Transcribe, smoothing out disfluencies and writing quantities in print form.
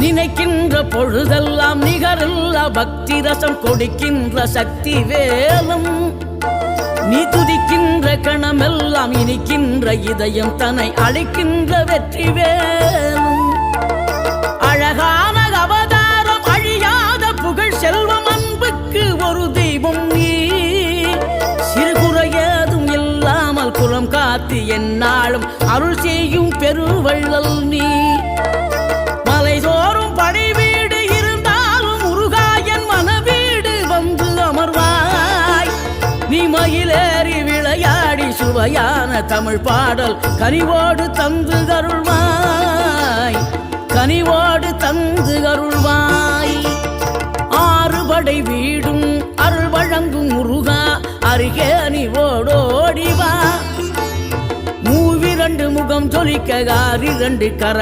நினைக்கின்ற பொழுதெல்லாம் நிகரில்ல பக்தி ரசம் கொடுக்கின்ற சக்தி வேலும் நீ துதிக்கின்ற கணமெல்லாம் இனிக்கின்ற இதயம் தன்னை அழைக்கின்ற வெற்றி வேலும் அழகான அவதாரம் அழியாத புகழ் செல்வம் அன்புக்கு ஒரு தெய்வம் நீ சிறுகுறையதும் இல்லாமல் குலம் காத்து எந்நாளும் அருள் செய்யும் பெருவள்ளல் நீ மலைதோறும் படை வீடு இருந்தாலும் முருகாயன் மனவீடு வந்து அமர்வாய் நீ மயிலேறி விளையாடி சுவையான தமிழ் பாடல் கனிவோடு தந்து அருள்வாய் கனிவோடு தந்து அருள்வாய் ஆறுபடை வீடும் அருள் வழங்கும் முருகா அருகே நீ ஓடோடிவா மூவிரண்டு முகம் ஜொலிக்க 6 கர